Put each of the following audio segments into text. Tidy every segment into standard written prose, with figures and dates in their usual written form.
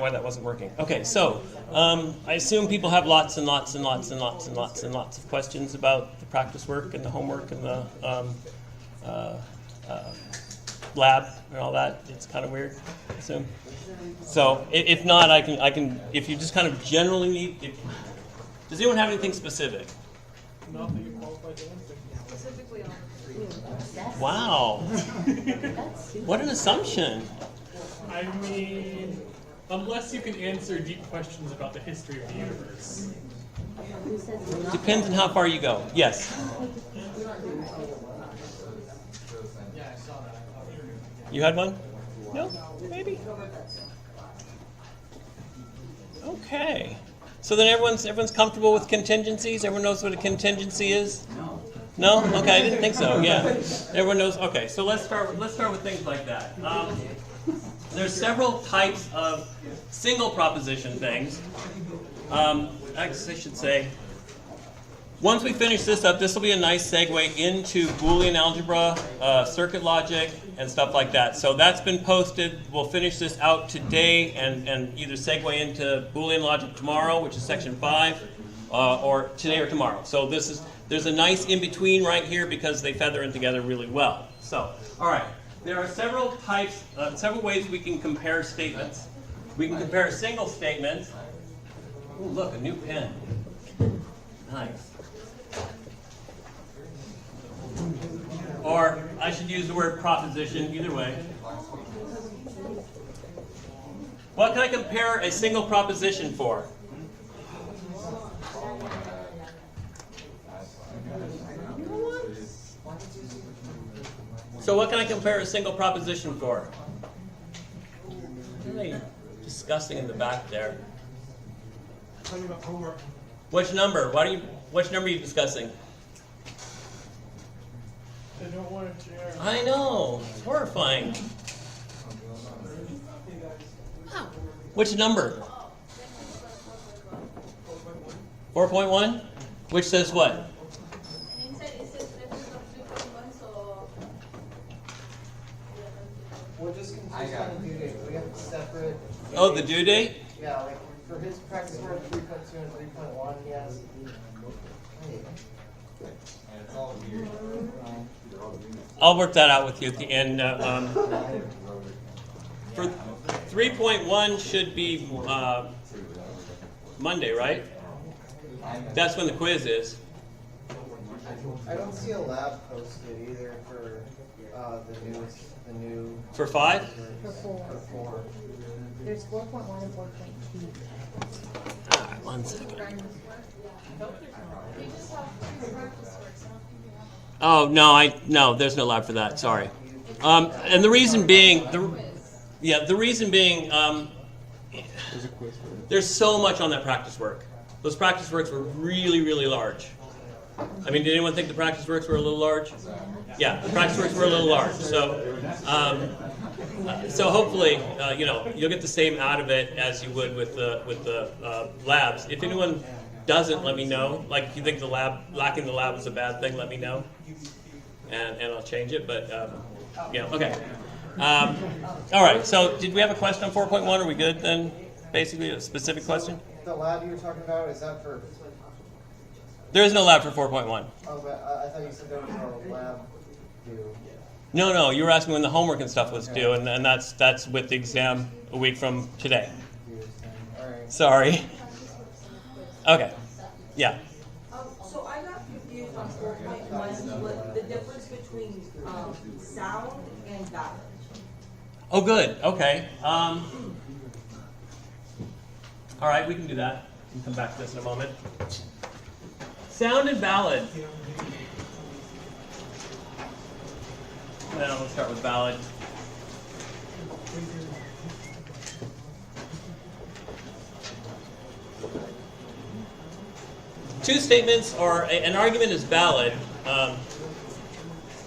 why that wasn't working. Okay, so I assume people have lots and lots and lots and lots and lots and lots of questions about the practice work and the homework and the lab and all that. It's kind of weird, I assume. So if not, I can. If you just kind of generally need. Does anyone have anything specific? Not that you qualified to answer. Specifically on Wow. What an assumption. I mean, unless you can answer deep questions about the history of the universe. Depends on how far you go. Yes. You had one? No? Maybe? Okay. So then everyone's comfortable with contingencies? Everyone knows what a contingency is? No? Okay, I didn't think so. Yeah. Everyone knows. Okay, so let's start with things like that. There's several types of single proposition things. Actually, I should say, once we finish this up, this will be a nice segue into Boolean algebra, circuit logic, and stuff like that. So that's been posted. We'll finish this out today and either segue into Boolean logic tomorrow, which is section 5, or today or tomorrow. So there's a nice in-between right here because they feather in together really well. So, all right. There are several types, several ways we can compare statements. We can compare single statements. Ooh, look, a new pen. Nice. Or I should use the word proposition, either way. What can I compare a single proposition for? So what can I compare a single proposition for? Really disgusting in the back there. Talking about homework. Which number? Which number are you discussing? I don't want to share. I know. It's horrifying. Which number? 4.1? Which says what? We're just confused on the due date. We have separate. Oh, the due date? Yeah, like for his practice work 3.2 and 3.1, he has. I'll work that out with you at the end. For 3.1 should be Monday, right? That's when the quiz is. I don't see a lab posted either for the new. For 5? For 4. For 4. There's 4.1 and 4.2. 1 second. Oh no, there's no lab for that. Sorry. And the reason being, the reason being, there's so much on that practice work. Those practice works were really, really large. I mean, did anyone think the practice works were a little large? Yeah, the practice works were a little large. So hopefully, you'll get the same out of it as you would with the labs. If anyone doesn't, let me know. Like, if you think lacking the lab is a bad thing, let me know, and I'll change it. But okay. All right. So, did we have a question on 4.1? Are we good then? Basically, a specific question. The lab you were talking about, is that for? There is no lab for 4.1. Oh, but I thought you said there was a lab due. No. You were asking when the homework and stuff was due, and that's with the exam a week from today. All right. Sorry. Okay. Yeah. So I got confused on 4.1 with the difference between sound and valid. Oh, good. Okay. All right, we can do that. We can come back to this in a moment. Sound and valid. Now let's start with valid. Two statements or an argument is valid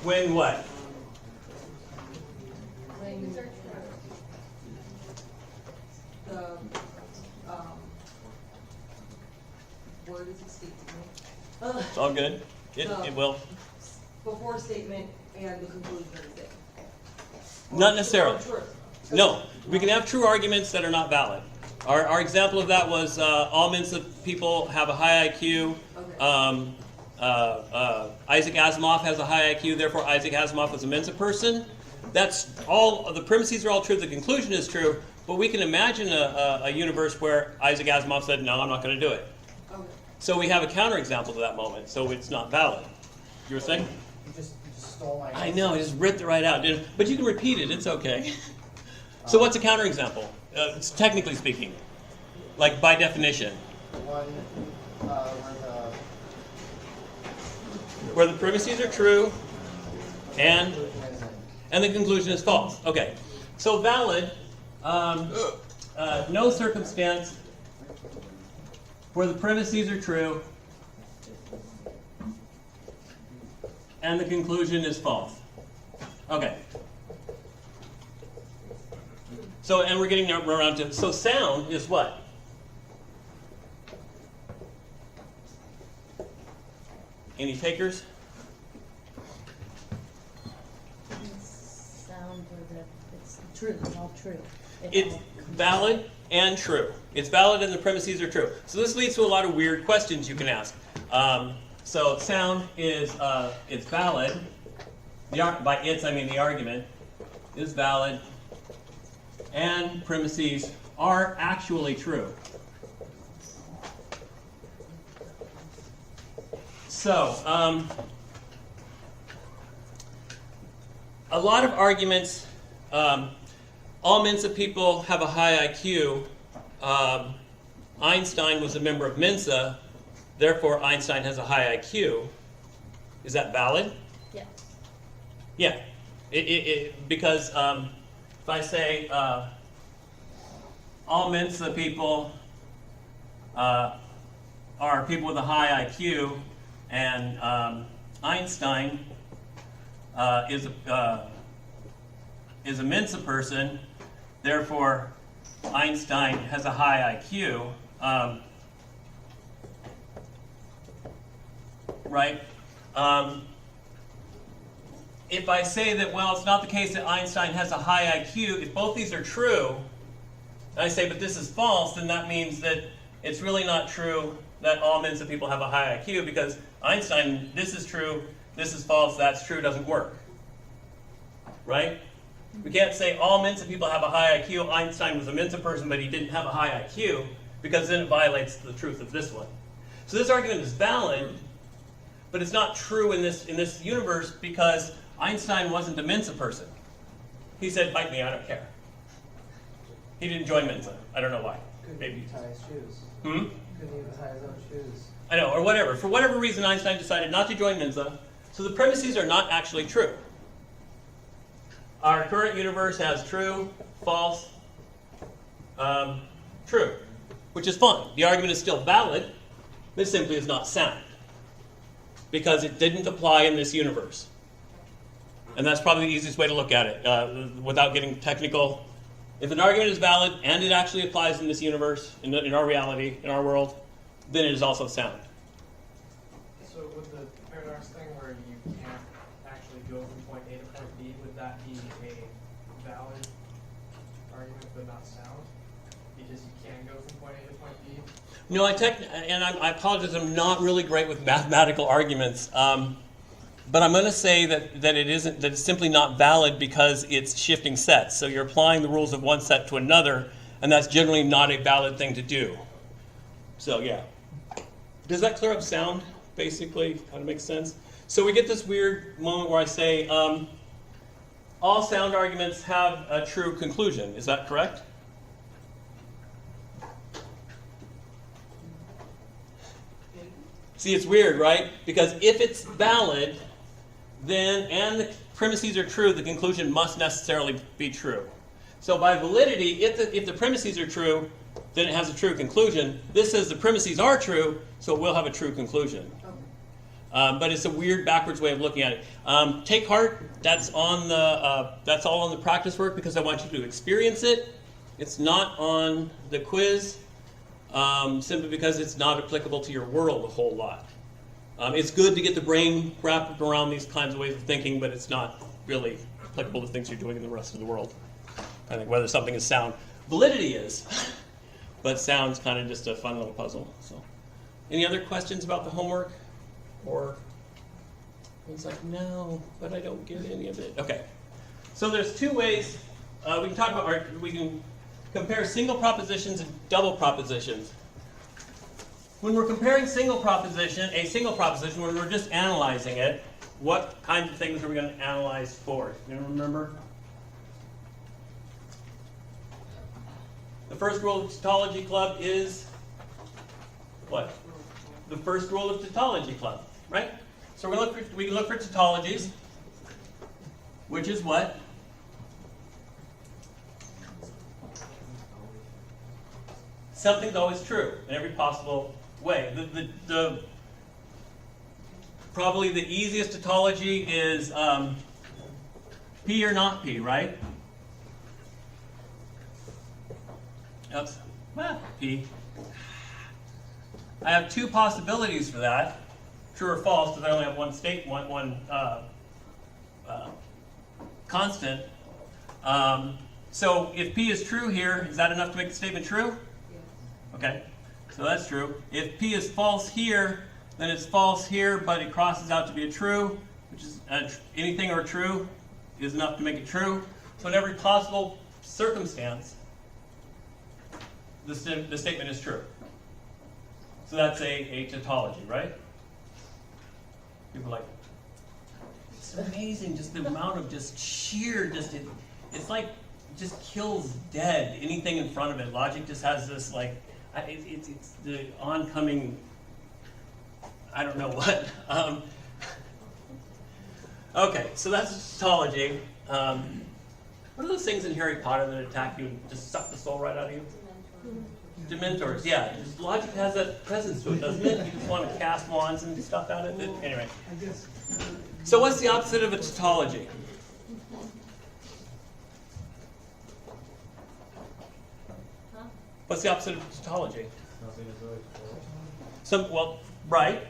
when what? The word is a statement. It's all good. It will. Before statement and the conclusion of the statement. Not necessarily. True. No, we can have true arguments that are not valid. Our example of that was all Mensa people have a high IQ. Okay. Isaac Asimov has a high IQ, therefore Isaac Asimov was a Mensa person. That's all, the premises are all true, the conclusion is true, but we can imagine a universe where Isaac Asimov said, no, I'm not going to do it. Okay. So we have a counterexample to that moment, so it's not valid. You were saying? You just stole my. I know, I just ripped it right out, didn't I? But you can repeat it, it's okay. So what's a counterexample? It's technically speaking, like by definition. One, Where the premises are true and the conclusion is false. Okay, so valid, no circumstance where the premises are true and the conclusion is false. Okay. So, and we're getting around to, so sound is what? Any takers? Sound where it's true, it's all true. It's valid and true. It's valid and the premises are true. So this leads to a lot of weird questions you can ask. So sound is it's valid. By its I mean the argument is valid, and premises are actually true. So a lot of arguments. All Mensa people have a high IQ. Einstein was a member of Mensa, therefore Einstein has a high IQ. Is that valid? Yeah. Yeah. Because if I say all Mensa people are people with a high IQ, and Einstein is a Mensa person, therefore Einstein has a high IQ, right? If I say that, well, it's not the case that Einstein has a high IQ, if both these are true, and I say, but this is false, then that means that it's really not true that all Mensa people have a high IQ, because Einstein, this is true, this is false, that's true, doesn't work. Right? We can't say all Mensa people have a high IQ, Einstein was a Mensa person, but he didn't have a high IQ, because then it violates the truth of this one. So this argument is valid, but it's not true in this universe because Einstein wasn't a Mensa person. He said, bite me, I don't care. He didn't join Mensa. I don't know why. Couldn't Maybe. even tie his shoes. Hmm? Couldn't even tie his own shoes. I know, or whatever. For whatever reason, Einstein decided not to join Mensa. So the premises are not actually true. Our current universe has true, false, true, which is fine. The argument is still valid, but it simply is not sound because it didn't apply in this universe. And that's probably the easiest way to look at it without getting technical. If an argument is valid and it actually applies in this universe, in our reality, in our world, then it is also sound. So with the paradox thing where you can't actually go from point A to point B, would that be a valid argument but not sound? Because you can go from point A to point B? No, I apologize, I'm not really great with mathematical arguments. But I'm going to say that it's simply not valid because it's shifting sets. So you're applying the rules of one set to another, and that's generally not a valid thing to do. So yeah. Does that clear up sound, basically? Kind of makes sense? So we get this weird moment where I say, all sound arguments have a true conclusion. Is that correct? See, it's weird, right? Because if it's valid, then, and the premises are true, the conclusion must necessarily be true. So by validity, if the premises are true, then it has a true conclusion. This says the premises are true, so it will have a true conclusion. But it's a weird backwards way of looking at it. Take heart, that's all on the practice work because I want you to experience it. It's not on the quiz, simply because it's not applicable to your world a whole lot. It's good to get the brain wrapped around these kinds of ways of thinking, but it's not really applicable to things you're doing in the rest of the world. I think whether something is sound. Validity is. but sound's kind of just a fun little puzzle. So, any other questions about the homework? Or it's like, no, but I don't get any of it. Okay. So there's two ways we can talk about, or we can compare single propositions and double propositions. When we're comparing a single proposition, when we're just analyzing it, what kinds of things are we going to analyze for? You remember? The first rule of Tautology Club is what? The first rule of Tautology Club, right? So we can look for tautologies, which is what? Something's always true in every possible way. Probably the easiest tautology is P or not P, right? Oops. Well, P. I have two possibilities for that, true or false, because I only have one constant. So if P is true here, is that enough to make the statement true? Okay, so that's true. If P is false here, then it's false here, but it crosses out to be a true, which is anything or true is enough to make it true. So in every possible circumstance, the statement is true. So that's a tautology, right? People are like, it's amazing, just the amount of just sheer, it's like, just kills dead anything in front of it. Logic just has this like, it's the oncoming, I don't know what. Okay, so that's tautology. What are those things in Harry Potter that attack you and just suck the soul right out of you? Dementors, yeah. Just logic has that presence to it, doesn't it? You just want to cast wands and stuff out of it. Anyway. So what's the opposite of a tautology? What's the opposite of tautology? Well, right.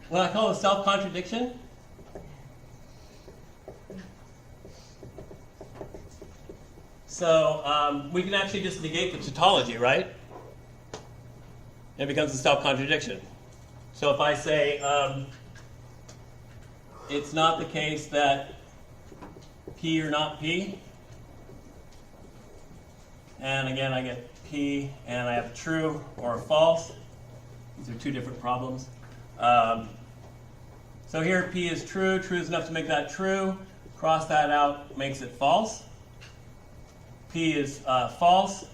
What I call a self-contradiction. So we can actually just negate the tautology, right? It becomes a self-contradiction. So if I say it's not the case that P or not P, and again I get P and I have true or false. These are two different problems. So here P is true. True is enough to make that true. Cross that out makes it false. P is false.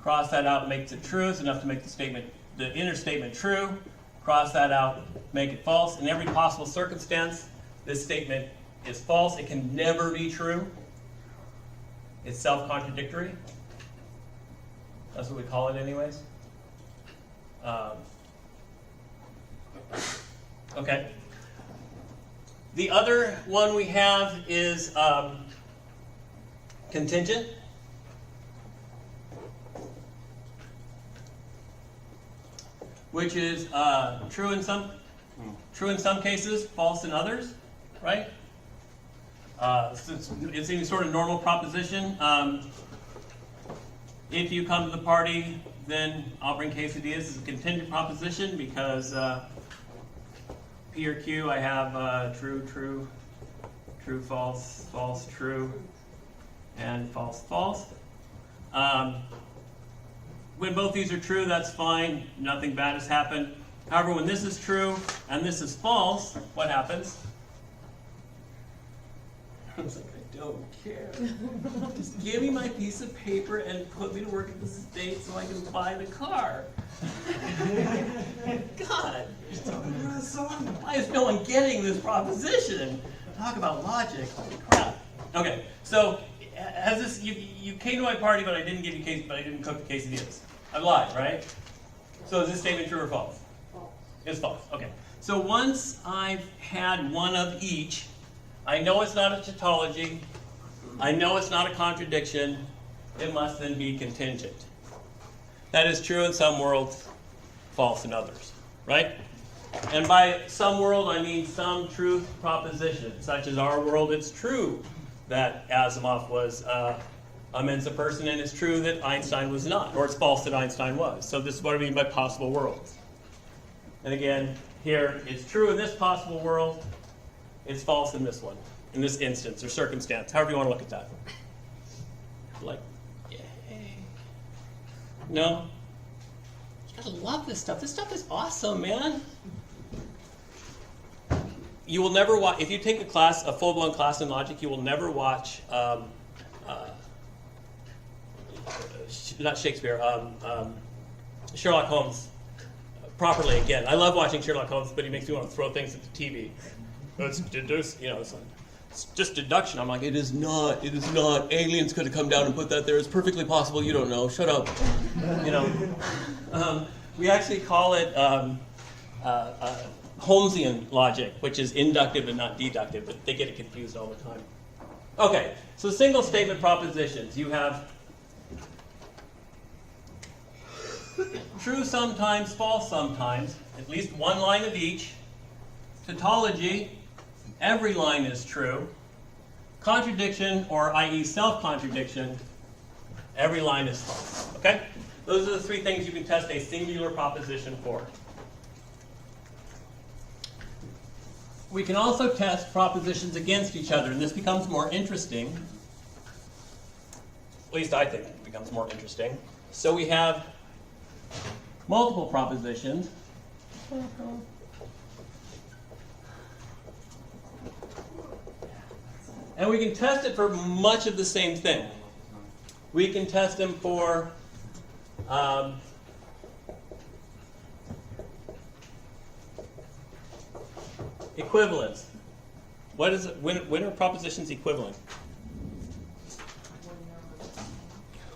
Cross that out makes it true. It's enough to make the inner statement true. Cross that out, make it false. In every possible circumstance, this statement is false. It can never be true. It's self-contradictory. That's what we call it anyways. Okay. The other one we have is contingent. Which is true in some cases, false in others, right? It's any sort of normal proposition. If you come to the party, then I'll bring quesadillas as a contingent proposition because P or Q, I have true, true, true, false, false, true, and false, false. When both these are true, that's fine. Nothing bad has happened. However, when this is true and this is false, what happens? I was like, I don't care. Just give me my piece of paper and put me to work at the state so I can buy the car. God, why is no one getting this proposition? Talk about logic. Holy crap. Okay, so as this, you came to my party, but I didn't give you but I didn't cook the quesadillas. I lied, right? So is this statement true or false? False. It's false. Okay. So once I've had one of each, I know it's not a tautology. I know it's not a contradiction. It must then be contingent. That is true in some worlds, false in others, right? And by some world, I mean some truth proposition, such as our world. It's true that Asimov was Men's a person, and it's true that Einstein was not, or it's false that Einstein was. So this is what I mean by possible worlds. And again, here, it's true in this possible world, it's false in this one, in this instance or circumstance, however you want to look at that. Like, yay. No? You gotta love this stuff. This stuff is awesome, man. You will never watch, if you take a class, a full-blown class in logic, you will never watch, not Shakespeare, Sherlock Holmes properly again. I love watching Sherlock Holmes, but he makes me want to throw things at the TV. It's just deduction. I'm like, it is not. Aliens could have come down and put that there. It's perfectly possible. You don't know. Shut up. We actually call it Holmesian logic, which is inductive and not deductive, but they get it confused all the time. Okay, so single statement propositions. You have true sometimes, false sometimes, at least one line of each. Tautology, every line is true. Contradiction, or i.e. self-contradiction, every line is false. Okay? Those are the three things you can test a singular proposition for. We can also test propositions against each other, and this becomes more interesting. At least I think it becomes more interesting. So we have multiple propositions. And we can test it for much of the same thing. We can test them for equivalence. What is it? When are propositions equivalent?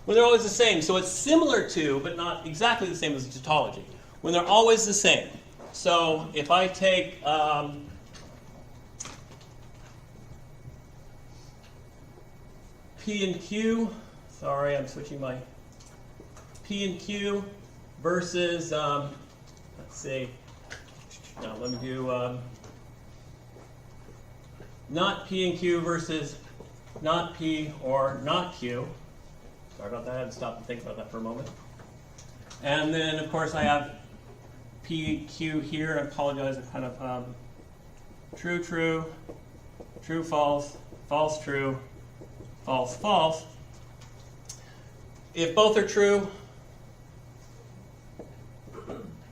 When they're always the same. So it's similar to, but not exactly the same as a tautology. When they're always the same. So if I take P and Q, sorry, I'm switching my P and Q versus, let's see, now let me do not P and Q versus not P or not Q. Sorry about that, I had to stop and think about that for a moment. And then, of course, I have P, Q here. I apologize, I kind of true, true, true, false, false, true, false, false. If both are true,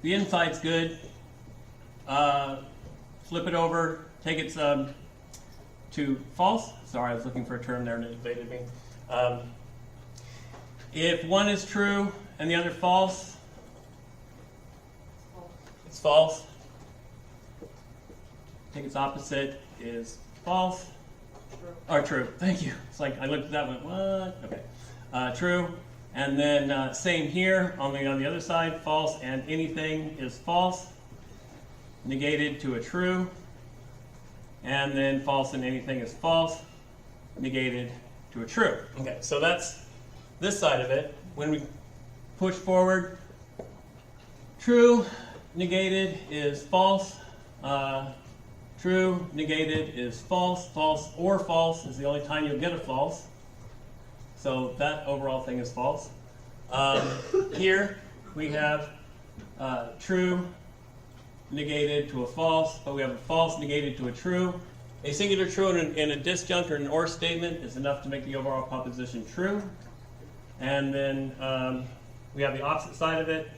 the insight's good. Flip it over, take it to false. Sorry, I was looking for a term there and it evaded me. If one is true and the other false, it's false. Take its opposite is false. Or true. Thank you. It's like I looked at that one. What? Okay. True. And then same here. Only on the other side, false and anything is false. Negated to a true. And then false and anything is false. Negated to a true. Okay. So that's this side of it. When we push forward, true negated is false. True negated is false. False or false is the only time you'll get a false. So that overall thing is false. Here we have true negated to a false, but we have a false negated to a true. A singular true in a disjunct or an or statement is enough to make the overall proposition true. And then we have the opposite side of it.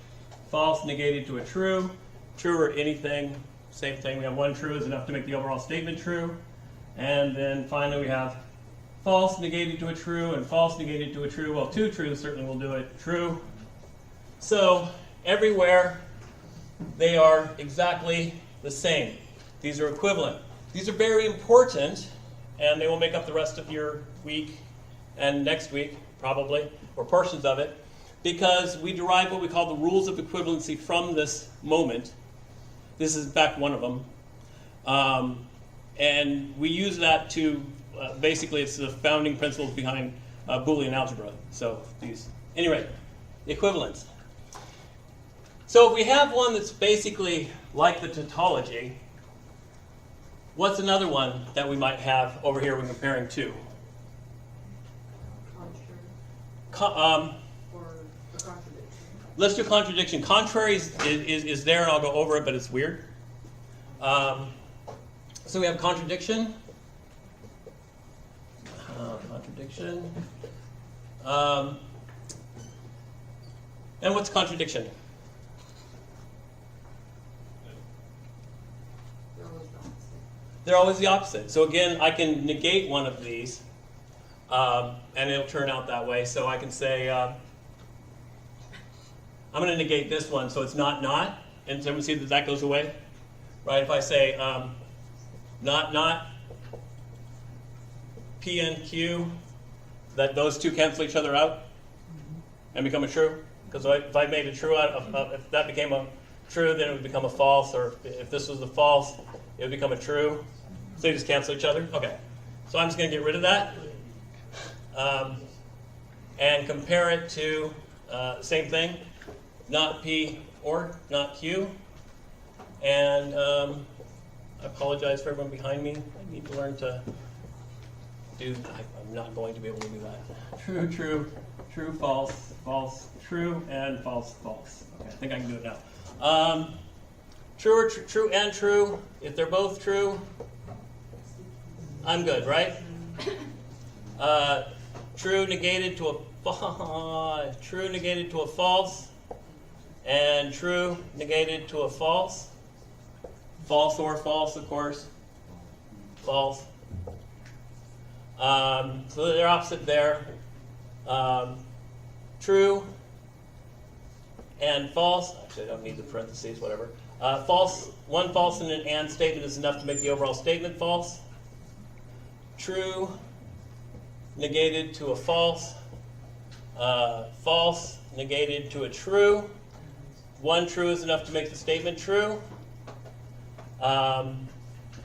False negated to a true. True or anything, same thing. We have one true is enough to make the overall statement true. And then finally we have false negated to a true and false negated to a true. Well, two trues certainly will do it. True. So everywhere they are exactly the same. These are equivalent. These are very important, and they will make up the rest of your week and next week, probably, or portions of it, because we derive what we call the rules of equivalency from this moment. This is in fact one of them. And we use that to, basically it's the founding principles behind Boolean algebra. So these, anyway, equivalence. So if we have one that's basically like the tautology, what's another one that we might have over here when comparing two? Or a contradiction? let's do contradiction. Contrary is there, and I'll go over it, but it's weird. So we have contradiction. Contradiction. And what's contradiction? They're always the opposite. They're always the opposite. So again, I can negate one of these, and it'll turn out that way. So I can say, I'm going to negate this one, so it's not, and so everyone see that that goes away, right? If I say not, P and Q, that those two cancel each other out and become a true. Because if I made a true out of, if that became a true, then it would become a false, or if this was a false, it would become a true. So they just cancel each other? Okay. So I'm just going to get rid of that. And compare it to same thing, not P or not Q. And I apologize for everyone behind me. I need to learn to do, I'm not going to be able to do that. True, true, true, false, false, true, and false, false. Okay, I think I can do it now. True or true and true, if they're both true, I'm good, right? True negated to a true negated to a false, and true negated to a false. False or false, of course. False. So they're opposite there. True and false. Actually, I don't need the parentheses, whatever. False. One false in an and statement is enough to make the overall statement false. True negated to a false. False negated to a true. One true is enough to make the statement true.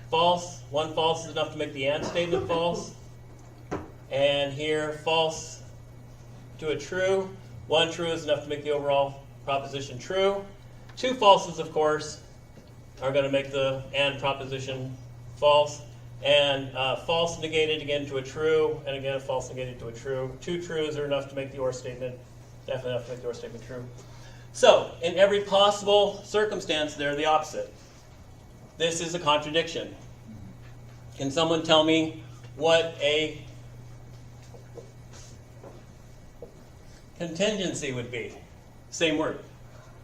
False. One false is enough to make the and statement false. And here, false to a true. One true is enough to make the overall proposition true. Two falses, of course, are going to make the and proposition false. And false negated again to a true, and again false negated to a true. Two trues are enough to make the or statement, definitely enough to make the or statement true. So, in every possible circumstance, they're the opposite. This is a contradiction. Can someone tell me what a contingency would be? Same word.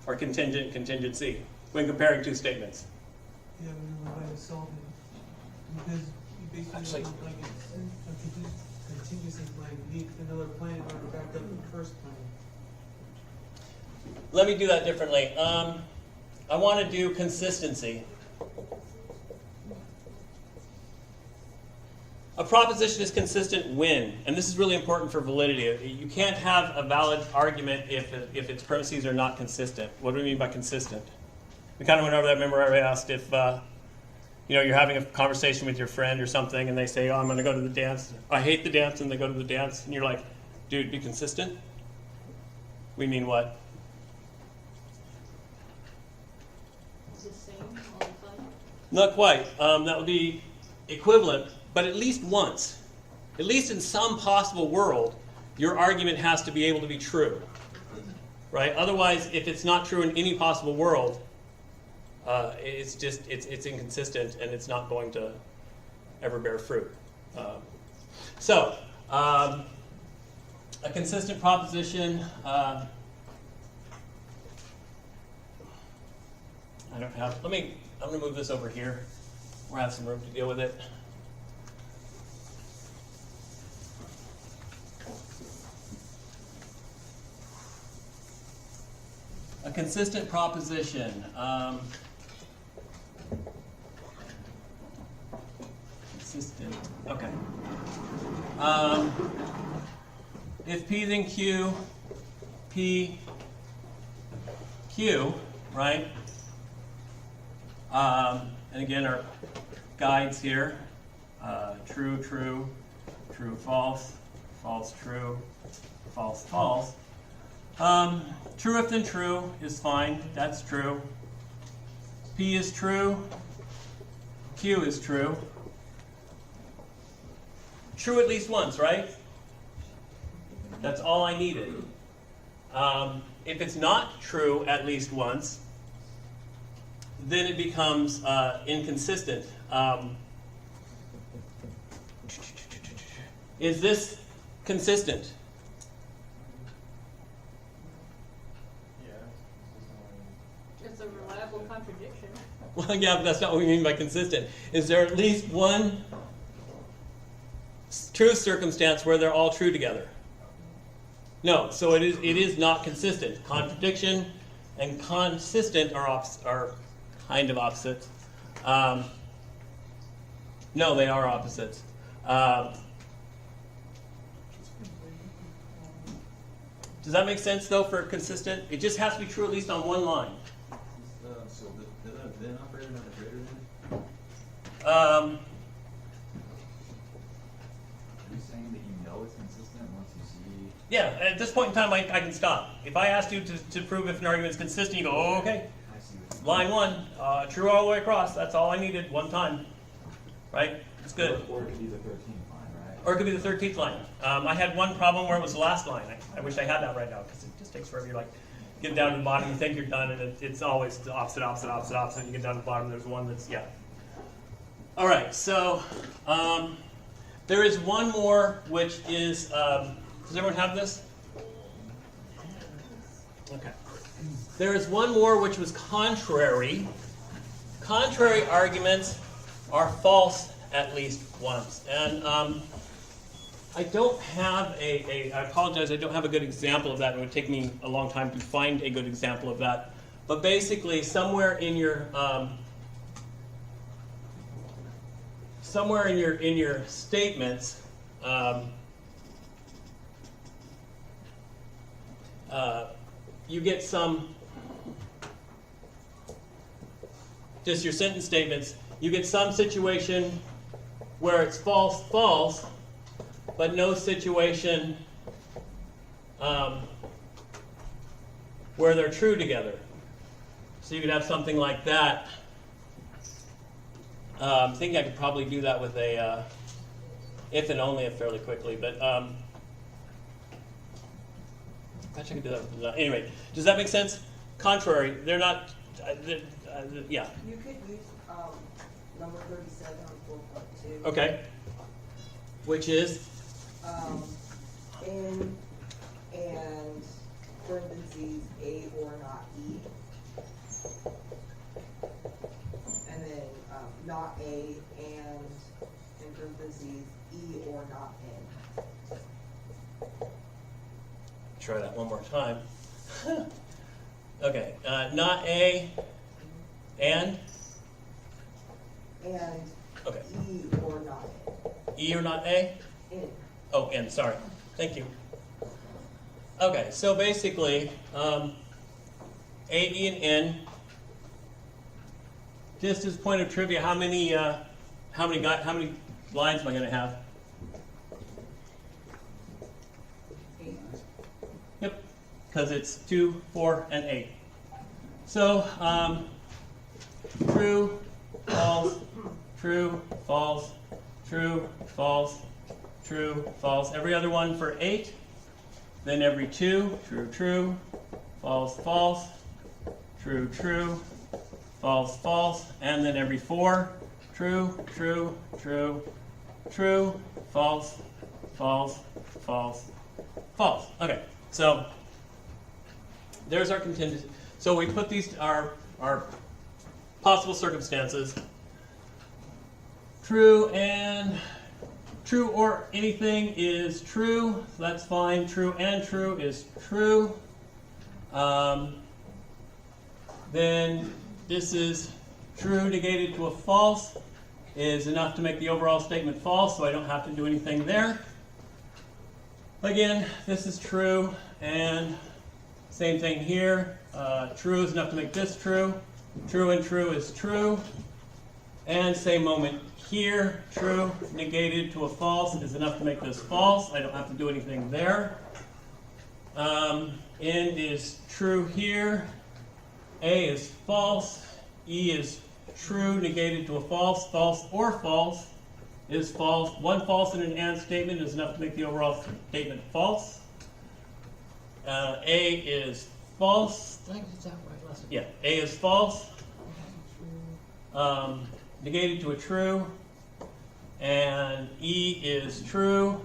Or contingency, when comparing two statements. Yeah, we know how to solve it. Because you basically Actually- have like a contingency plan. You need another plan in order to back up the first plan. Let me do that differently. I want to do consistency. A proposition is consistent when, and this is really important for validity. You can't have a valid argument if its premises are not consistent. What do we mean by consistent? We kind of went over that. Remember, I asked if you're having a conversation with your friend or something, and they say, "Oh, I'm going to go to the dance. I hate the dance," and they go to the dance, and you're like, "Dude, be consistent." We mean what? Is it the same all the time? Not quite. That would be equivalent, but at least once. At least in some possible world, your argument has to be able to be true. Right? Otherwise, if it's not true in any possible world, it's inconsistent and it's not going to ever bear fruit. A consistent proposition. I don't have. I'm going to move this over here. We'll have some room to deal with it. A consistent proposition. Consistent. Okay. If P then Q, P, Q, right? And again, our guides here. True, true, true, false, false, true, false, false. True if then true is fine. That's true. P is true. Q is true. True at least once, right? That's all I needed. If it's not true at least once, then it becomes inconsistent. Is this consistent? It's a reliable contradiction. Well, yeah, but that's not what we mean by consistent. Is there at least one true circumstance where they're all true together? No, so it is not consistent. Contradiction and consistent are kind of opposites. No, they are opposites. Does that make sense, though, for consistent? It just has to be true at least on one line. So the then operator not a greater than? Um, Are you saying that you know it's consistent once you see? yeah, at this point in time, I can stop. If I asked you to prove if an argument is consistent, you go, oh, okay. I see what you Line one, true all the way across. That's all I needed, one time. Right? It's good. Or it could be the 13th line, right? Or it could be the 13th line. I had one problem where it was the last line. I wish I had that right now, because it just takes forever. You like get down to the bottom, you think you're done, and it's always the opposite. You get down to the bottom, there's one that's, yeah. All right, so there is one more, which is, does everyone have this? Okay. There is one more which was contrary. Contrary arguments are false at least once. And I don't have I apologize, I don't have a good example of that. It would take me a long time to find a good example of that. But basically, somewhere in your statements, you get some, just your sentence statements, you get some situation where it's false, false, but no situation where they're true together. So you could have something like that. I think I could probably do that with a if and only if fairly quickly, but I could do that with anyway. Does that make sense? Contrary, they're not. Yeah. You could use, number 37 on 4.2. Okay. Which is? In and parentheses A or not E. And then, not A and in parentheses E or not N. Try that one more time. Okay, not A and? And Okay. E or not N. E or not A? N. Oh, N, sorry. Thank you. Okay, so basically, A, E, and N. Just as point of trivia, how many lines am I going to have? 8. Yep, because it's 2, 4, and 8. So, true, false, true, false, true, false, true, false. Every other one for 8. Then every 2, true, true, false, false, true, true, false, false. And then every 4, true, true, true, true, false, false, false, false. Okay, so there's our contingency. So we put these, our possible circumstances. True and true or anything is true, so that's fine. True and true is true. Then this is true negated to a false is enough to make the overall statement false, so I don't have to do anything there. Again, this is true, and same thing here. True is enough to make this true. True and true is true. And same moment here, true negated to a false is enough to make this false. I don't have to do anything there. N is true here. A is false. E is true negated to a false. False or false is false. One false in an and statement is enough to make the overall statement false. A is false. Did I get that right last time? Yeah, A is false. Negated to a true. And E is true.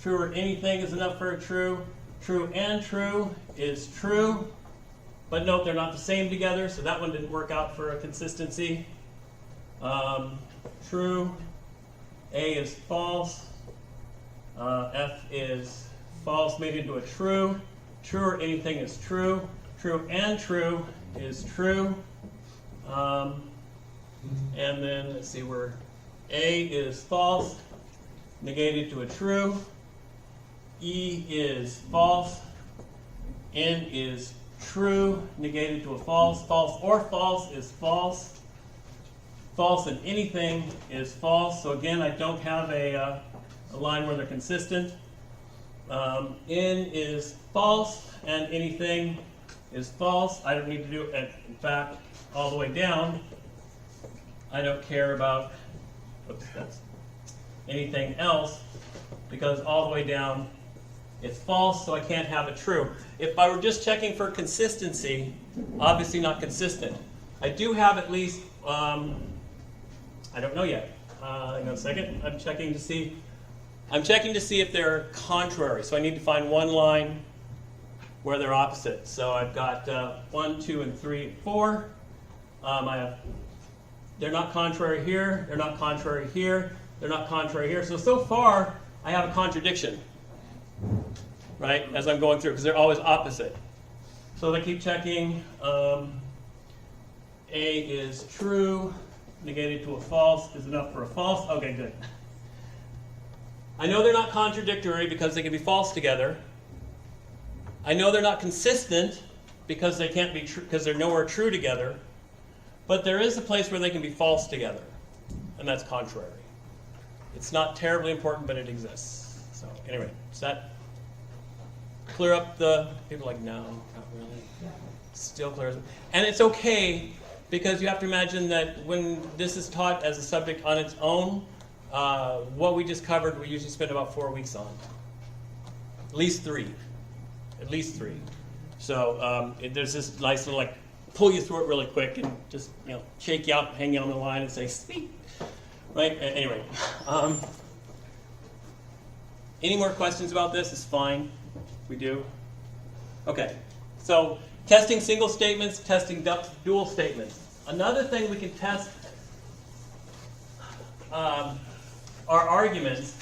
True or anything is enough for a true. True and true is true. But note they're not the same together, so that one didn't work out for a consistency. True. A is false. F is false made into a true. True or anything is true. True and true is true. And then let's see where A is false, negated to a true. E is false. N is true, negated to a false. False or false is false. False and anything is false. So again, I don't have a line where they're consistent. N is false and anything is false. I don't need to do it. In fact, all the way down, I don't care about anything else because all the way down it's false, so I can't have it true. If I were just checking for consistency, obviously not consistent. I do have at least, I don't know yet. Hang on a second. I'm checking to see if they're contrary. So I need to find one line where they're opposite. So I've got 1, 2, and 3, 4. They're not contrary here. They're not contrary here. They're not contrary here. So far, I have a contradiction, right, as I'm going through, because they're always opposite. So I keep checking. A is true, negated to a false is enough for a false. Okay, good. I know they're not contradictory because they can be false together. I know they're not consistent because they can't be true, because they're nowhere true together. But there is a place where they can be false together, and that's contrary. It's not terribly important, but it exists. So anyway, does that clear up the, people are like, no, not really. Still clears up. And it's okay, because you have to imagine that when this is taught as a subject on its own, what we just covered, we usually spend about 4 weeks on. At least 3. At least 3. So there's this nice little, like, pull you through it really quick and just, shake you out, hang you on the line and say, sweet. Right? Anyway. Any more questions about this? It's fine. We do? Okay. So, testing single statements, testing dual statements. Another thing we can test are arguments,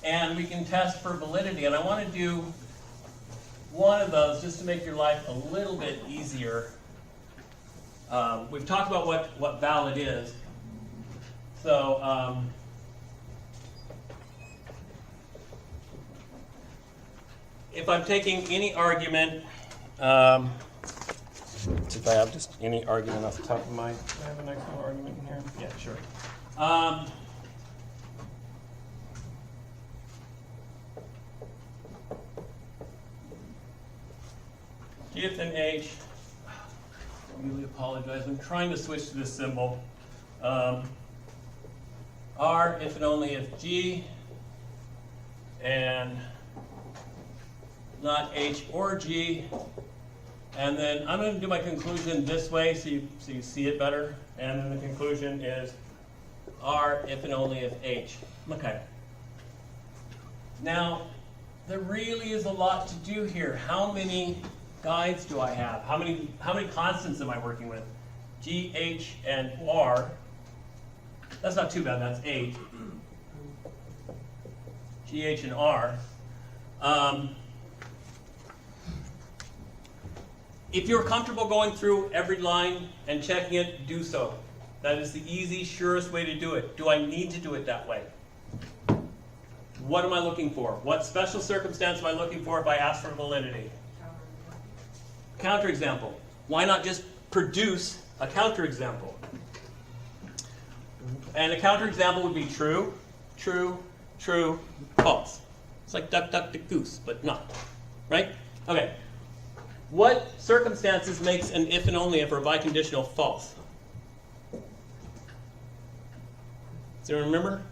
and we can test for validity. And I want to do one of those just to make your life a little bit easier. We've talked about what valid is. So, if I'm taking any argument, if I have just any argument off the top of my, do I have a nice little argument in here? Yeah, sure. If and H, I really apologize, I'm trying to switch to this symbol. R, if and only if G, and not H or G. And then I'm going to do my conclusion this way so you see it better. And then the conclusion is R, if and only if H. Okay. Now, there really is a lot to do here. How many guides do I have? How many constants am I working with? G, H, and R. That's not too bad, that's 8. G, H, and R. If you're comfortable going through every line and checking it, do so. That is the easy, surest way to do it. Do I need to do it that way? What am I looking for? What special circumstance am I looking for if I ask for validity? Counterexample. Why not just produce a counterexample? And a counterexample would be true, true, true, false. It's like duck, duck, duck, goose, but not. Right? Okay. What circumstances makes an if and only if or biconditional false? Does anyone remember?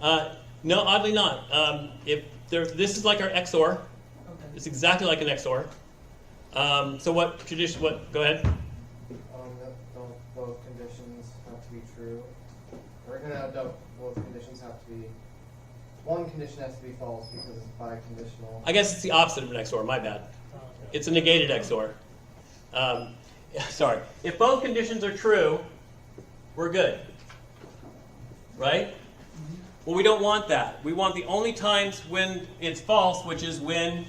No, oddly not. This is like our XOR. Okay. It's exactly like an XOR. So what tradition? What? Go ahead. Don't both conditions have to be true? Or no, don't both conditions have to be, one condition has to be false because it's biconditional. I guess it's the opposite of an XOR. My bad. It's a negated XOR. Sorry. If both conditions are true, we're good. Right? Well, we don't want that. We want the only times when it's false, which is when,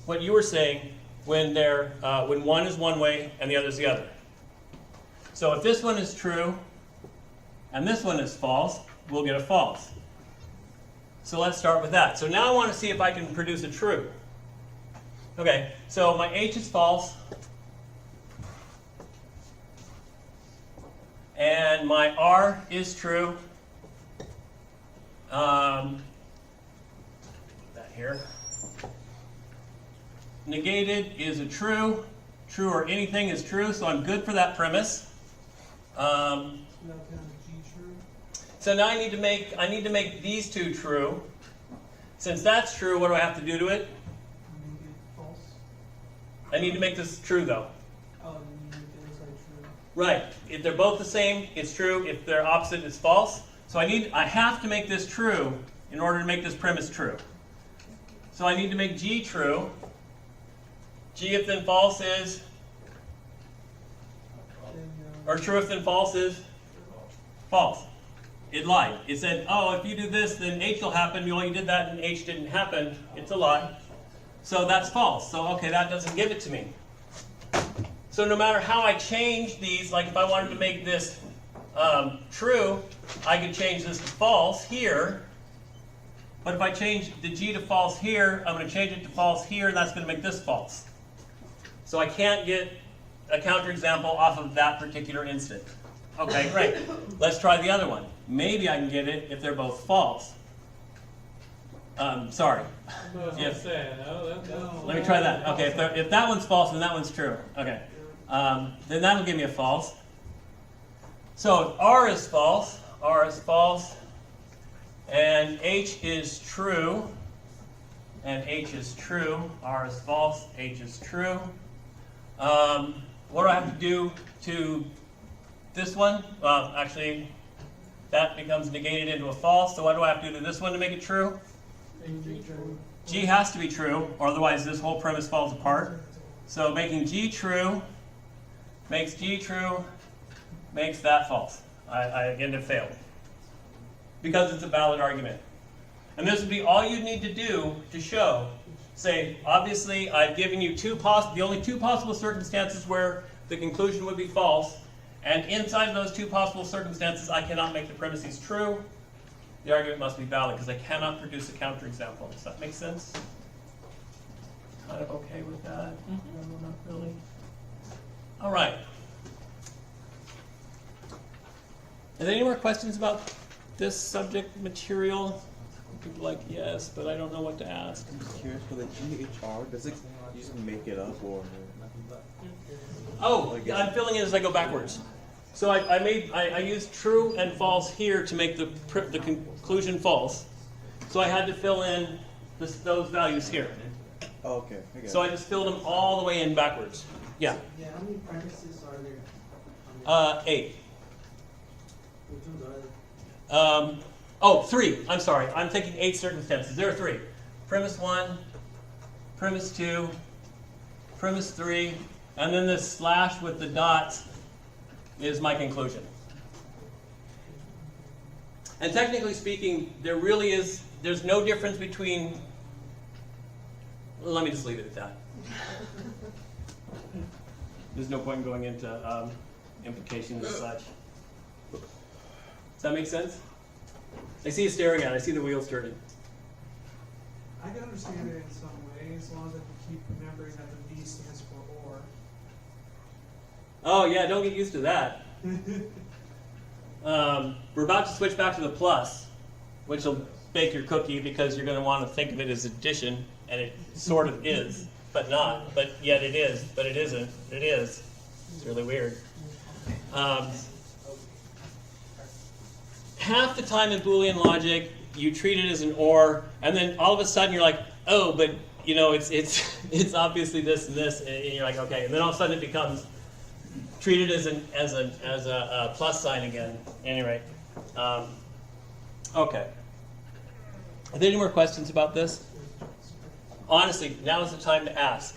what you were saying, when when one is one way and the other is the other. So if this one is true and this one is false, we'll get a false. So let's start with that. So now I want to see if I can produce a true. Okay, so my H is false. And my R is true. Put that here. Negated is a true. True or anything is true, so I'm good for that premise. So now I need to make these two true. Since that's true, what do I have to do to it? I need to make this true though. Right. If they're both the same, it's true. If they're opposite, it's false. So I have to make this true in order to make this premise true. So I need to make G true. G if then false is, or true if then false is false. It lied. It said, oh, if you do this, then H will happen. You only did that and H didn't happen. It's a lie. So that's false. So, okay, that doesn't give it to me. So no matter how I change these, like if I wanted to make this true, I could change this to false here. But if I change the G to false here, I'm going to change it to false here, and that's going to make this false. So I can't get a counterexample off of that particular instant. Okay, great. Let's try the other one. Maybe I can get it if they're both false. Sorry. Let me try that. Okay, if that one's false, then that one's true. Okay. Then that'll give me a false. So if R is false, and H is true, and H is true, R is false, H is true. What do I have to do to this one? Well, actually, that becomes negated into a false, so what do I have to do to this one to make it true? G has to be true, or otherwise this whole premise falls apart. So making G true makes G true, makes that false. I again have failed. Because it's a valid argument. And this would be all you need to do to show. Say, obviously, I've given you the only two possible circumstances where the conclusion would be false, and inside those two possible circumstances, I cannot make the premises true. The argument must be valid because I cannot produce a counterexample. Does that make sense? Kind of okay with that? No, not really. All right. Are there any more questions about this subject material? People like, yes, but I don't know what to ask. I'm just curious, for the GHR, does it usually make it up or? Oh, I'm filling in as I go backwards. So I used true and false here to make the conclusion false. So I had to fill in those values here. Oh, okay. I get So it. I just filled them all the way in backwards. Yeah. Yeah, how many premises are there? 8. Which ones are there? 3. I'm sorry. I'm thinking 8 circumstances. There are 3. Premise 1, premise 2, premise 3, and then this slash with the dots is my conclusion. And technically speaking, there's no difference between, let me just leave it at that. There's no point in going into implications and such. Does that make sense? I see you staring at it. I see the wheels turning. I can understand it in some way, as long as I can keep remembering that the V stands for or. Oh yeah, don't get used to that. We're about to switch back to the plus, which will bake your cookie because you're going to want to think of it as addition, and it sort of is, but not. But yet it is, but it isn't. It is. It's really weird. Half the time in Boolean logic, you treat it as an or, and then all of a sudden you're like, oh, but you know, it's it's obviously this and this, and you're like, okay, and then all of a sudden it becomes treated as a plus sign again. Anyway, okay. Are there any more questions about this? Honestly, now is the time to ask.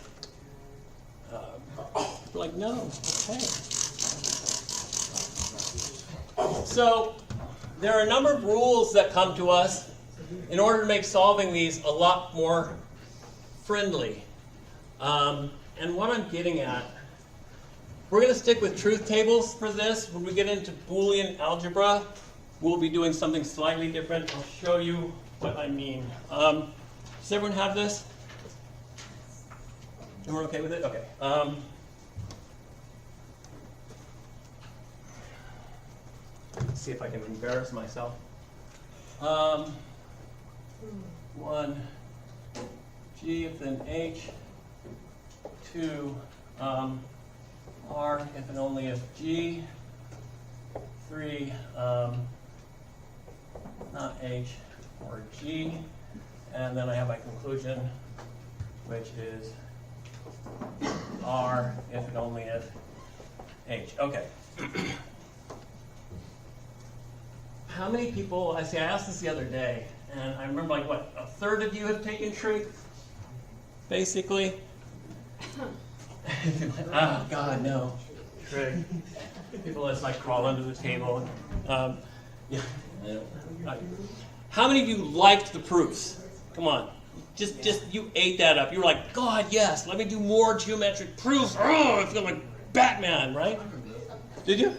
We're like, no, okay. So there are a number of rules that come to us in order to make solving these a lot more friendly. And what I'm getting at, we're going to stick with truth tables for this. When we get into Boolean algebra, we'll be doing something slightly different. I'll show you what I mean. Does everyone have this? Everyone okay with it? Okay. Let's see if I can embarrass myself. 1, G if then H, 2, R if and only if G, 3, not H or G, and then I have my conclusion, which is R if and only if H. Okay. How many people, I asked this the other day, and I remember like what, a third of you have taken trig? Basically? Oh God, no. Trig. People just like crawl under the table. Yeah. How many of you liked the proofs? Come on. Just you ate that up. You were like, God, yes, let me do more geometric proofs. Oh, I feel like Batman, right? Did you?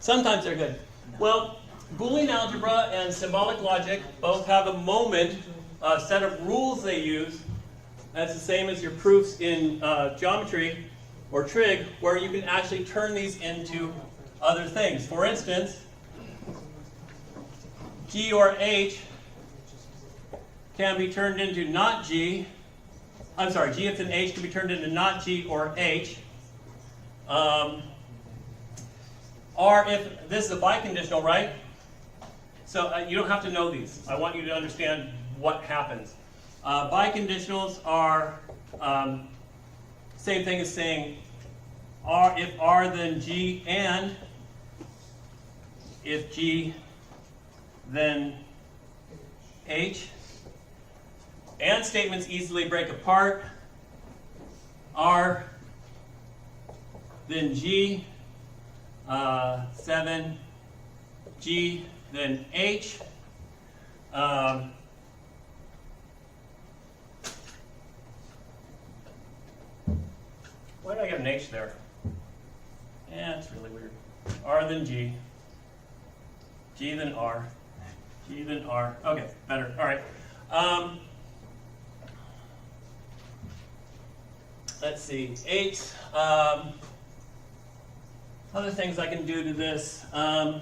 Sometimes they're good. Well, Boolean algebra and symbolic logic both have a moment, a set of rules they use. That's the same as your proofs in geometry or trig, where you can actually turn these into other things. For instance, G or H can be turned into not G. I'm sorry, G if and H can be turned into not G or H. R if, this is a biconditional, right? So you don't have to know these. I want you to understand what happens. Biconditionals are same thing as saying R if R then G and if G then H. And statements easily break apart. R then G 7 G then H. Why did I get an H there? Yeah, it's really weird. R then G. G then R. G then R. Okay, better. All right. Let's see. 8. Other things I can do to this. I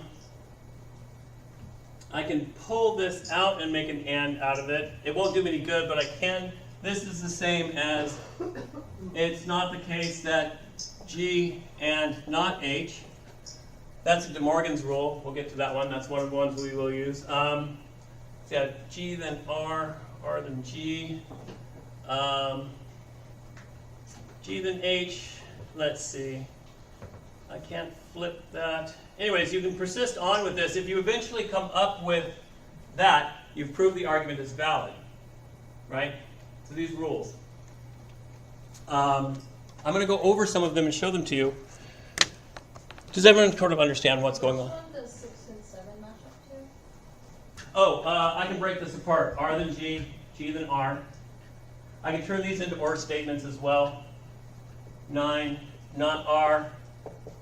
can pull this out and make an and out of it. It won't do me any good, but I can. This is the same as, it's not the case that G and not H. That's De Morgan's rule. We'll get to that one. That's one of the ones we will use. So yeah, G then R, R then G, G then H. Let's see. I can't flip that. Anyways, you can persist on with this. If you eventually come up with that, you've proved the argument is valid, right? So these rules. I'm going to go over some of them and show them to you. Does everyone sort of understand what's going on? Which one does 6 and 7 match up to? Oh, I can break this apart. R then G, G then R. I can turn these into OR statements as well. 9, not R,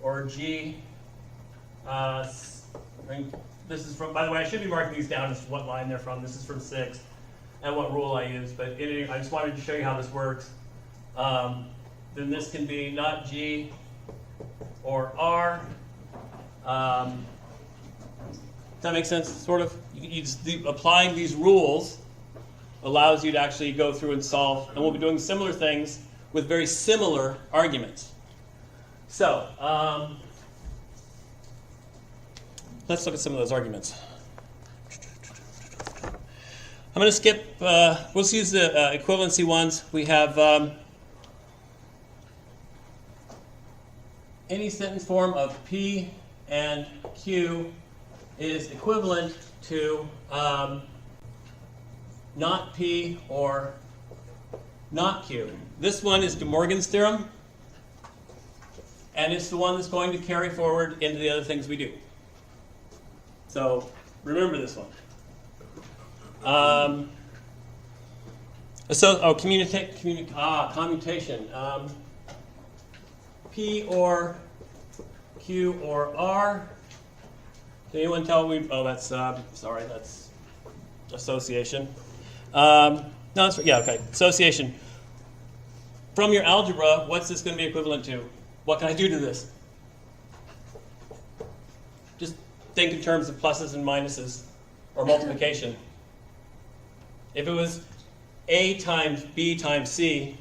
or G. This is from, by the way, I should be marking these down as what line they're from. This is from 6 and what rule I use. But I just wanted to show you how this works. Then this can be not G or R. Does that make sense? Sort of. Applying these rules allows you to actually go through and solve. And we'll be doing similar things with very similar arguments. So, let's look at some of those arguments. I'm going to skip, we'll just use the equivalency ones. We have any sentence form of P and Q is equivalent to not P or not Q. This one is De Morgan's theorem, and it's the one that's going to carry forward into the other things we do. So remember this one. Commutation. P or Q or R. Can anyone tell me? Oh, that's sorry, that's association. No, that's yeah, okay. Association. From your algebra, what's this going to be equivalent to? What can I do to this? Just think in terms of pluses and minuses, or multiplication. If it was A times B times C,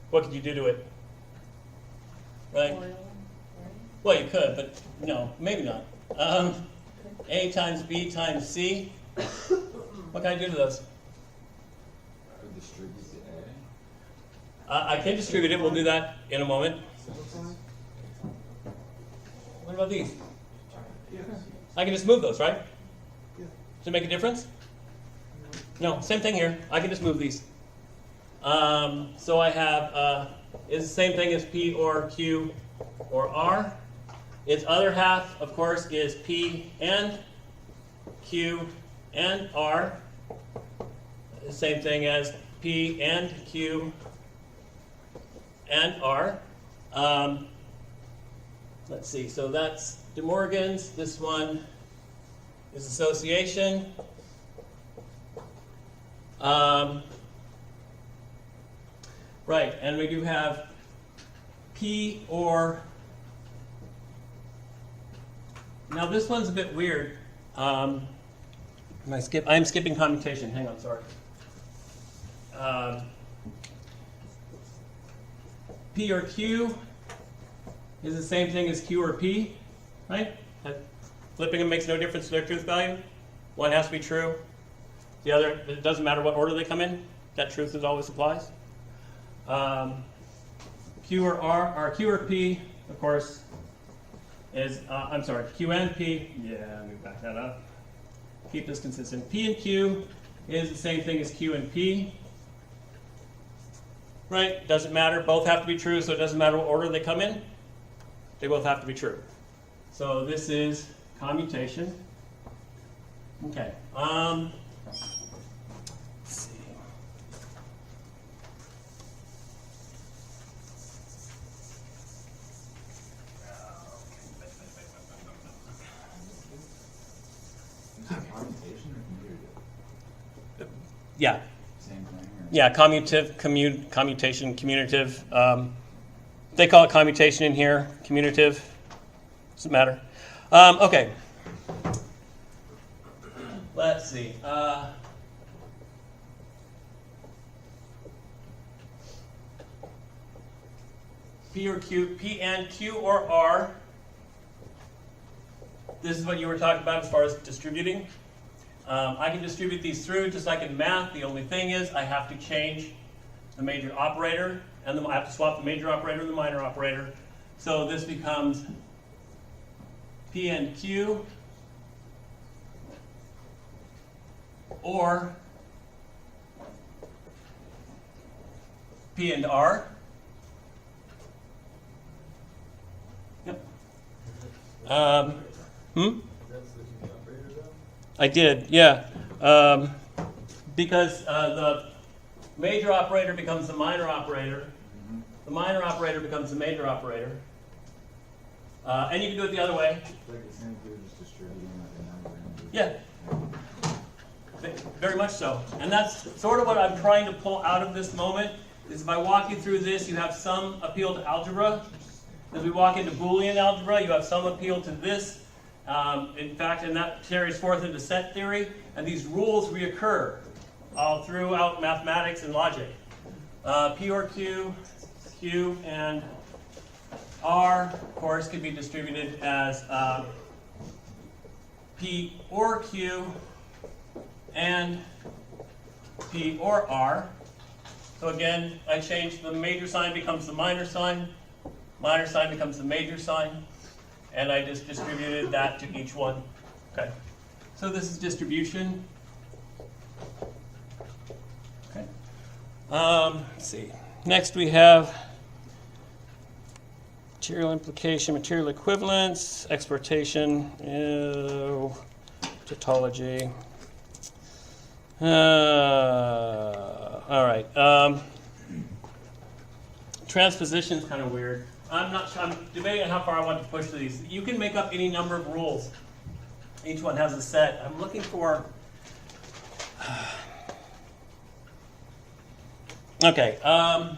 what could you do to it? Right? Well, you could, but no, maybe not. A times B times C, what can I do to those? Distribute the A. I can distribute it. We'll do that in a moment. What about these? Yeah. I can just move those, right? Yeah. Does it make a difference? No, same thing here. I can just move these. So I have, is the same thing as P or Q or R. Its other half, of course, is P and Q and R. The same thing as P and Q and R. Let's see, so that's De Morgan's. This one is association. Right, and we do have P or, now this one's a bit weird. I'm skipping commutation, hang on, sorry. P or Q is the same thing as Q or P, right? Flipping them makes no difference to their truth value. One has to be true. The other, it doesn't matter what order they come in. That truth always applies. Q or R, or Q or P, of course, is, I'm sorry, Q and P. Yeah, let me back that up. Keep this consistent. P and Q is the same thing as Q and P. Right? Doesn't matter. Both have to be true, so it doesn't matter what order they come in. They both have to be true. So this is commutation. Okay. Let's see. Commutation or commutative? Yeah. Same thing? Or? Yeah, commutation, commutative. They call it commutation in here, commutative. Doesn't matter. Okay. Let's see. P or Q, P and Q or R. This is what you were talking about as far as distributing. I can distribute these through just like in math. The only thing is I have to change the major operator, and I have to swap the major operator and the minor operator. So this becomes P and Q or P and R. Yep. I did, yeah. Because the major operator becomes the minor operator. The minor operator becomes the major operator. And you can do it the other way. Like the same thing, just distributing like a number. Yeah. Very much so. And that's sort of what I'm trying to pull out of this moment, is if I walk you through this, you have some appeal to algebra. As we walk into Boolean algebra, you have some appeal to this. In fact, and that carries forth into set theory, and these rules reoccur all throughout mathematics and logic. P or Q, Q and R, of course, can be distributed as P or Q and P or R. So again, I change the major sign becomes the minor sign becomes the major sign, and I just distributed that to each one. Okay. So this is distribution. Okay. Let's see. Next we have material implication, material equivalence, exportation, tautology. All right. Transposition is kind of weird. I'm not sure. I'm debating on how far I want to push these. You can make up any number of rules. Each one has a set. I'm looking for. Okay.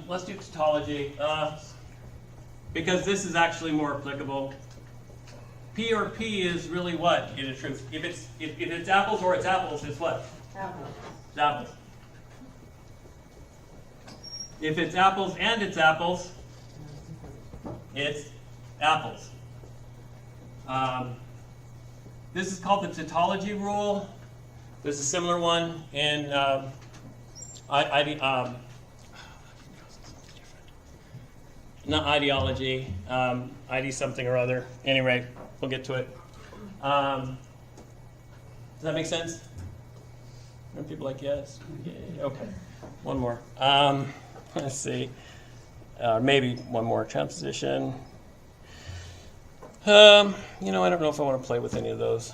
Let's do tautology because this is actually more applicable. P or P is really what in the truth? If it's apples or it's apples, it's what? Apples. It's apples. If it's apples and it's apples, it's apples. This is called the tautology rule. There's a similar one in not ideology, ID something or other. Anyway, we'll get to it. Does that make sense? Are people like yes? Yeah, okay. One more. Let's see. Maybe one more. Transposition. I don't know if I want to play with any of those.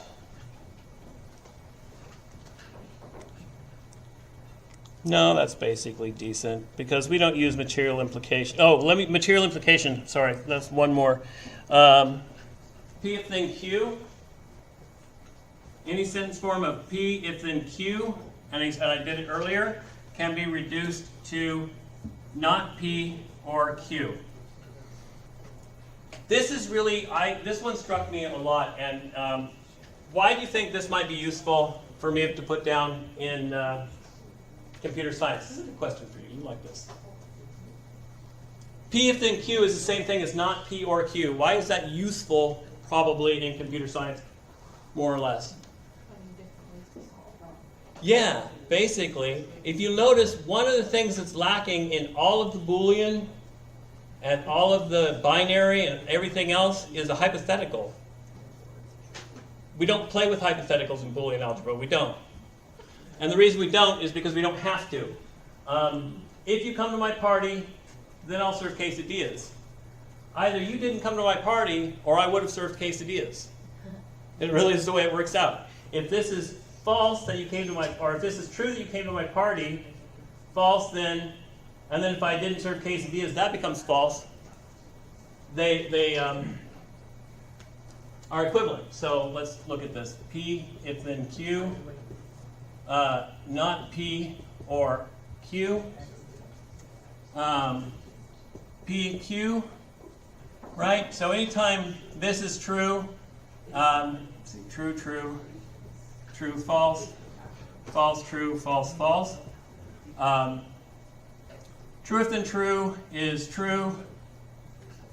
No, that's basically decent because we don't use material implication. Oh, material implication. Sorry, that's one more. P if then Q. Any sentence form of P if then Q, and I did it earlier, can be reduced to not P or Q. This is really, this one struck me a lot, and why do you think this might be useful for me to put down in computer science? This is a good question for you. You like this. P if then Q is the same thing as not P or Q. Why is that useful, probably, in computer science, more or less? Yeah, basically. If you notice, one of the things that's lacking in all of the Boolean and all of the binary and everything else is a hypothetical. We don't play with hypotheticals in Boolean algebra. We don't. And the reason we don't is because we don't have to. If you come to my party, then I'll serve quesadillas. Either you didn't come to my party, or I would have served quesadillas. It really is the way it works out. If this is false that you came to my, or if this is true that you came to my party, false then, and then if I didn't serve quesadillas, that becomes false. They are equivalent. So let's look at this. P if then Q, not P or Q. P, Q, right? So anytime this is true, true, true, true, false, false, true, false, false. True if then true is true.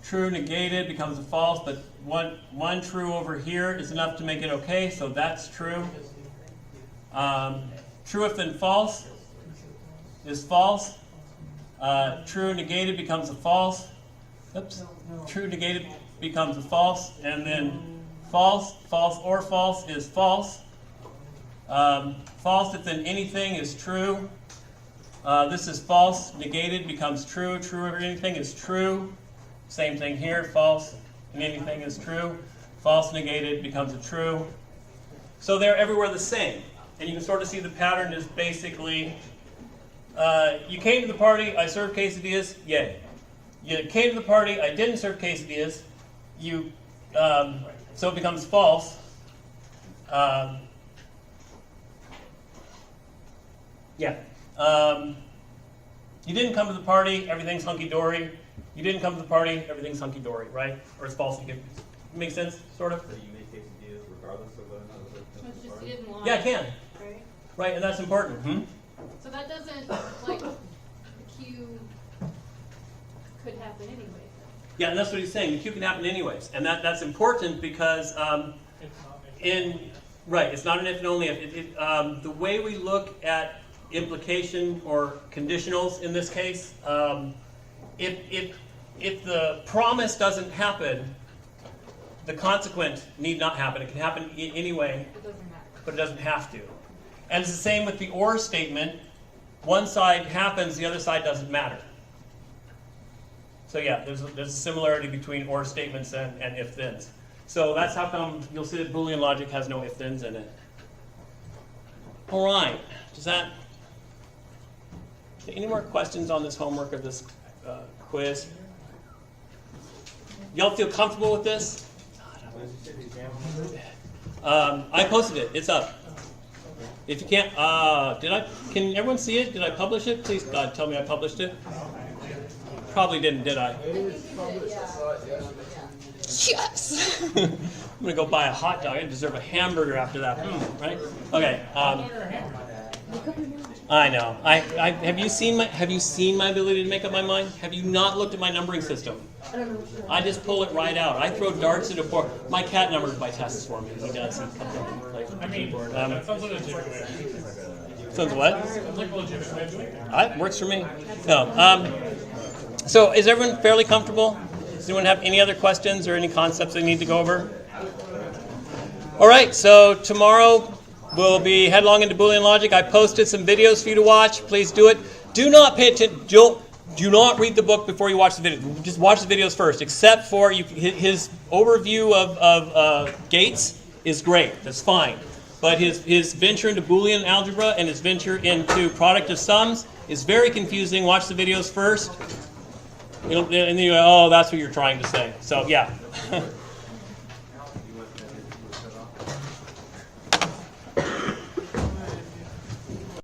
True negated becomes a false, but one true over here is enough to make it okay, so that's true. True if then false is false. True negated becomes a false. Oops. True negated becomes a false, and then false, false or false is false. False if then anything is true. This is false negated becomes true. True or anything is true. Same thing here. False and anything is true. False negated becomes a true. So they're everywhere the same, and you can sort of see the pattern is basically. You came to the party, I served quesadillas, yay. You came to the party, I didn't serve quesadillas, so it becomes false. You didn't come to the party, everything's hunky-dory. You didn't come to the party, everything's hunky-dory, right? Or it's false. Make sense, sort of? So you make quesadillas regardless of whether or not it was It's just you didn't want. Yeah, I can. Right? Right, and that's important. So that doesn't, like, the Q could happen anyway. Yeah, and that's what he's saying. The Q can happen anyways. And that's important because It's not making Right, it's not an if and only if. The way we look at implication or conditionals in this case, if the promise doesn't happen, the consequent need not happen. It can happen anyway, It doesn't matter. but it doesn't have to. And it's the same with the or statement. One side happens, the other side doesn't matter. So yeah, there's a similarity between or statements and if-thens. So that's how come you'll see that Boolean logic has no if-thens in it. All right, does that... Any more questions on this homework or this quiz? Y'all feel comfortable with this? I posted it. It's up. If you can't, can everyone see it? Did I publish it? Please, God, tell me I published it. Probably didn't, did I? Yes! I'm gonna go buy a hot dog. I deserve a hamburger after that, right? Okay. I know. Have you seen my ability to make up my mind? Have you not looked at my numbering system? I just pull it right out. I throw darts at a board. My cat numbers by tests for me. He does. I mean, that sounds like a legitimate way. Sounds what? Sounds like a legitimate way of doing it. It works for me. No. So is everyone fairly comfortable? Does anyone have any other questions or any concepts they need to go over? All right. So tomorrow we'll be headlong into Boolean logic. I posted some videos for you to watch. Please do it. Do not pay attention. Do not read the book before you watch the video. Just watch the videos first. Except for his overview of gates is great. That's fine. But his venture into Boolean algebra and his venture into product of sums is very confusing. Watch the videos first. And then you go, oh, that's what you're trying to say. So yeah.